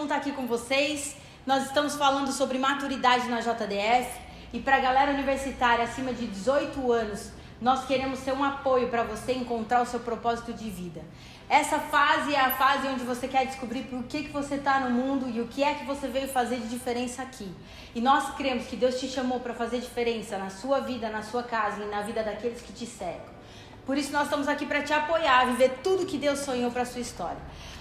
estar aqui com vocês. Nós estamos falando sobre maturidade na JDF e para a galera universitária acima de 18 anos, nós queremos ser um apoio para você encontrar o seu propósito de vida. Essa fase é a fase onde você quer descobrir por que você está no mundo e o que é que você veio fazer de diferença aqui. E nós cremos que Deus te chamou para fazer diferença na sua vida, na sua casa e na vida daqueles que te cercam. Por isso nós estamos aqui para te apoiar, a viver tudo que Deus sonhou para a sua história.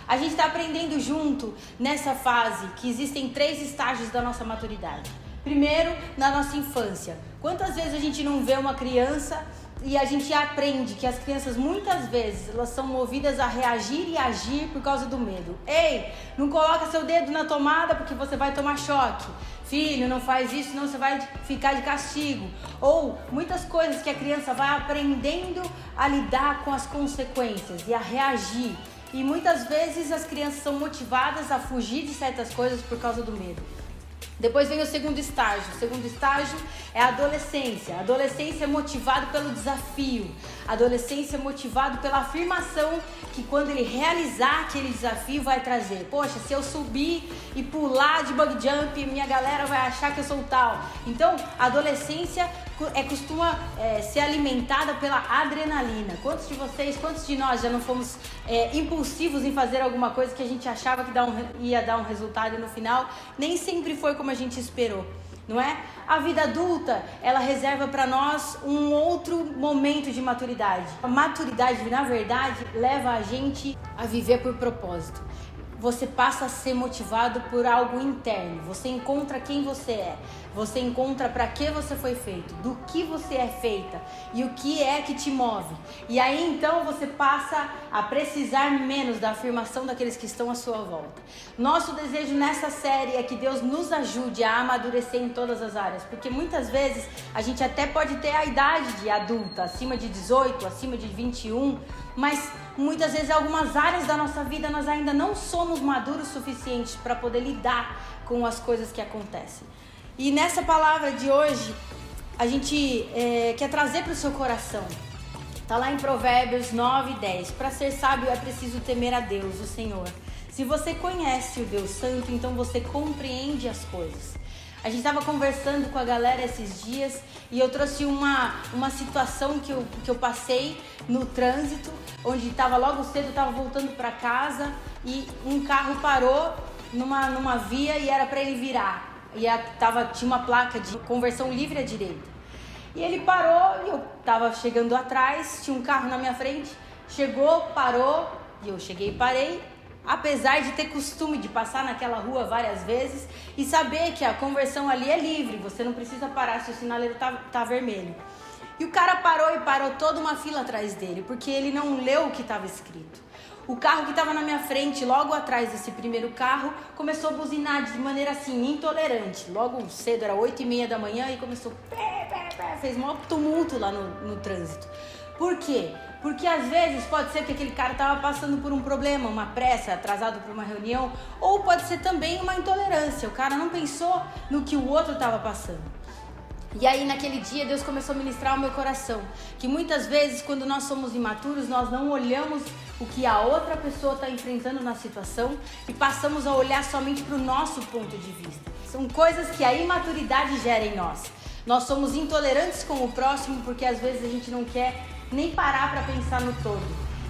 A gente está aprendendo junto nessa fase que existem 3 estágios da nossa maturidade. Primeiro, na nossa infância. Quantas vezes a gente não vê uma criança e a gente aprende que as crianças muitas vezes elas são movidas a reagir e agir por causa do medo. Ei, não coloca seu dedo na tomada porque você vai tomar choque. Filho, não faz isso, senão você vai ficar de castigo. Ou muitas coisas que a criança vai aprendendo a lidar com as consequências e a reagir. E muitas vezes as crianças são motivadas a fugir de certas coisas por causa do medo. Depois vem o segundo estágio. O segundo estágio é a adolescência. A adolescência é motivado pelo desafio. A adolescência é motivado pela afirmação que quando ele realizar aquele desafio vai trazer. Poxa, se eu subir e pular de bug jump, minha galera vai achar que eu sou tal. Então, a adolescência costuma ser alimentada pela adrenalina. Quantos de nós já não fomos impulsivos em fazer alguma coisa que a gente achava que ia dar um resultado e no final nem sempre foi como a gente esperou, não é? A vida adulta, ela reserva para nós um outro momento de maturidade. A maturidade, na verdade, leva a gente a viver por propósito. Você passa a ser motivado por algo interno. Você encontra quem você é. Você encontra para que você foi feito, do que você é feita e o que é que te move. E aí então você passa a precisar menos da afirmação daqueles que estão à sua volta. Nosso desejo nessa série é que Deus nos ajude a amadurecer em todas as áreas, porque muitas vezes a gente até pode ter a idade de adulta, acima de 18, acima de 21, mas muitas vezes em algumas áreas da nossa vida nós ainda não somos maduros suficientes para poder lidar com as coisas que acontecem. E nessa palavra de hoje, a gente quer trazer para o seu coração. Está lá em Provérbios 9:10. Para ser sábio é preciso temer a Deus, o Senhor. Se você conhece o Deus Santo, então você compreende as coisas. A gente estava conversando com a galera esses dias e eu trouxe uma situação que eu passei no trânsito, onde estava logo cedo, estava voltando para casa e um carro parou numa via e era para ele virar. E tinha uma placa de conversão livre à direita. E ele parou e eu estava chegando atrás, tinha um carro na minha frente, chegou, parou, e eu cheguei e parei, apesar de ter costume de passar naquela rua várias vezes e saber que a conversão ali é livre, você não precisa parar se o sinaleiro tá vermelho. E o cara parou e parou toda uma fila atrás dele, porque ele não leu o que estava escrito. O carro que estava na minha frente, logo atrás desse primeiro carro, começou a buzinar de maneira assim, intolerante. Logo cedo, era 8:30 da manhã e começou, fez um maior tumulto lá no trânsito. Por quê? Porque às vezes pode ser que aquele cara estava passando por um problema, uma pressa, atrasado para uma reunião, ou pode ser também uma intolerância. O cara não pensou no que o outro estava passando. E aí naquele dia Deus começou a ministrar ao meu coração que muitas vezes quando nós somos imaturos nós não olhamos o que a outra pessoa está enfrentando na situação e passamos a olhar somente para o nosso ponto de vista. São coisas que a imaturidade gera em nós. Nós somos intolerantes com o próximo porque às vezes a gente não quer nem parar para pensar no todo.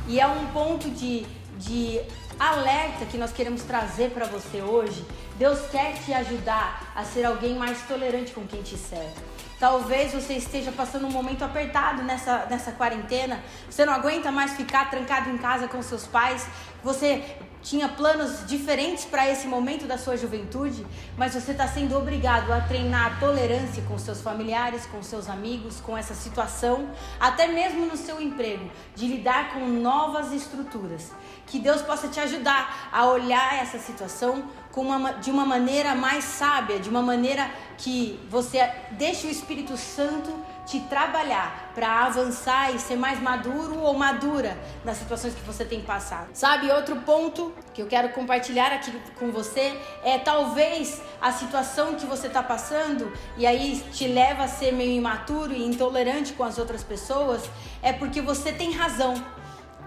E é um ponto de alerta que nós queremos trazer para você hoje. Deus quer te ajudar a ser alguém mais tolerante com quem te cerca. Talvez você esteja passando um momento apertado nessa quarentena. Você não aguenta mais ficar trancado em casa com seus pais. Você tinha planos diferentes para esse momento da sua juventude, mas você está sendo obrigado a treinar a tolerância com seus familiares, com seus amigos, com essa situação, até mesmo no seu emprego, de lidar com novas estruturas. Que Deus possa te ajudar a olhar essa situação de uma maneira mais sábia, de uma maneira que você deixe o Espírito Santo te trabalhar para avançar e ser mais maduro ou madura nas situações que você tem passado. Sabe, outro ponto que eu quero compartilhar aqui com você é talvez a situação que você está passando e aí te leva a ser meio imaturo e intolerante com as outras pessoas, é porque você tem razão.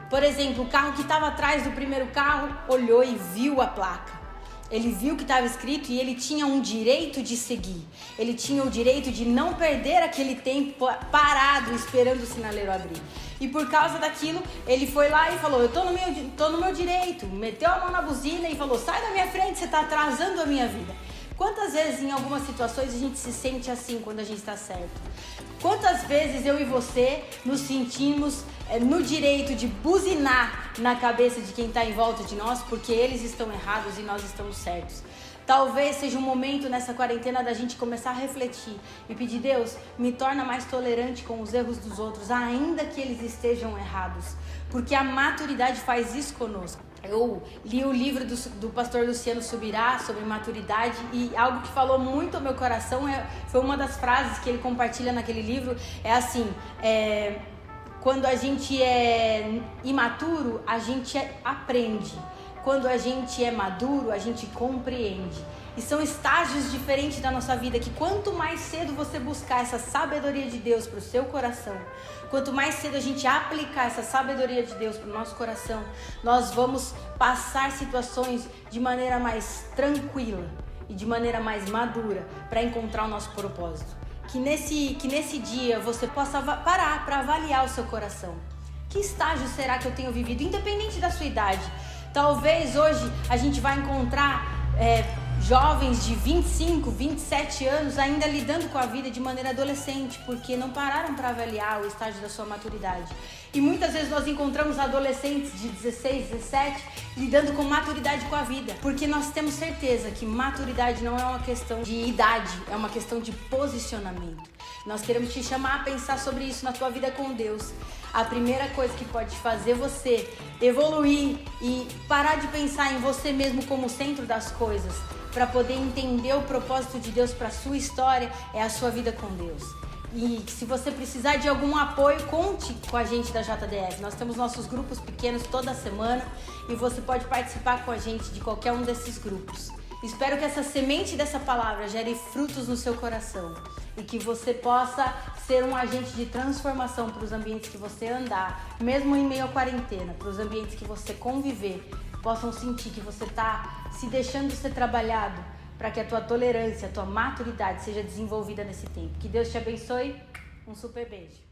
Por exemplo, o carro que estava atrás do primeiro carro olhou e viu a placa. Ele viu o que estava escrito e ele tinha um direito de seguir. Ele tinha o direito de não perder aquele tempo parado esperando o sinaleiro abrir. E por causa daquilo, ele foi lá e falou, eu tô no meu direito. Meteu a mão na buzina e falou, sai da minha frente, você está atrasando a minha vida. Quantas vezes em algumas situações a gente se sente assim quando a gente está certo? Quantas vezes eu e você nos sentimos no direito de buzinar na cabeça de quem está em volta de nós porque eles estão errados e nós estamos certos? Talvez seja um momento nessa quarentena da gente começar a refletir e pedir, Deus, me torna mais tolerante com os erros dos outros, ainda que eles estejam errados, porque a maturidade faz isso conosco. Eu li o livro do pastor Luciano Subirá sobre maturidade e algo que falou muito ao meu coração, foi uma das frases que ele compartilha naquele livro, é assim, quando a gente é imaturo, a gente aprende. Quando a gente é maduro, a gente compreende. E são estágios diferentes da nossa vida que quanto mais cedo você buscar essa sabedoria de Deus para o seu coração, quanto mais cedo a gente aplicar essa sabedoria de Deus para o nosso coração, nós vamos passar situações de maneira mais tranquila e de maneira mais madura para encontrar o nosso propósito. Que nesse dia você possa parar para avaliar o seu coração. Que estágio será que eu tenho vivido, independente da sua idade? Talvez hoje a gente vai encontrar jovens de 25, 27 anos ainda lidando com a vida de maneira adolescente, porque não pararam para avaliar o estágio da sua maturidade. E muitas vezes nós encontramos adolescentes de 16, 17 lidando com maturidade com a vida, porque nós temos certeza que maturidade não é uma questão de idade, é uma questão de posicionamento. Nós queremos te chamar a pensar sobre isso na tua vida com Deus. A primeira coisa que pode fazer você evoluir e parar de pensar em você mesmo como centro das coisas, para poder entender o propósito de Deus para a sua história, é a sua vida com Deus. E se você precisar de algum apoio, conte com a gente da JDF. Nós temos nossos grupos pequenos toda semana e você pode participar com a gente de qualquer um desses grupos. Espero que essa semente dessa palavra gere frutos no seu coração e que você possa ser um agente de transformação para os ambientes que você andar, mesmo em meio à quarentena, para os ambientes que você conviver, possam sentir que você está se deixando ser trabalhado para que a tua tolerância, a tua maturidade seja desenvolvida nesse tempo. Que Deus te abençoe. Um super beijo.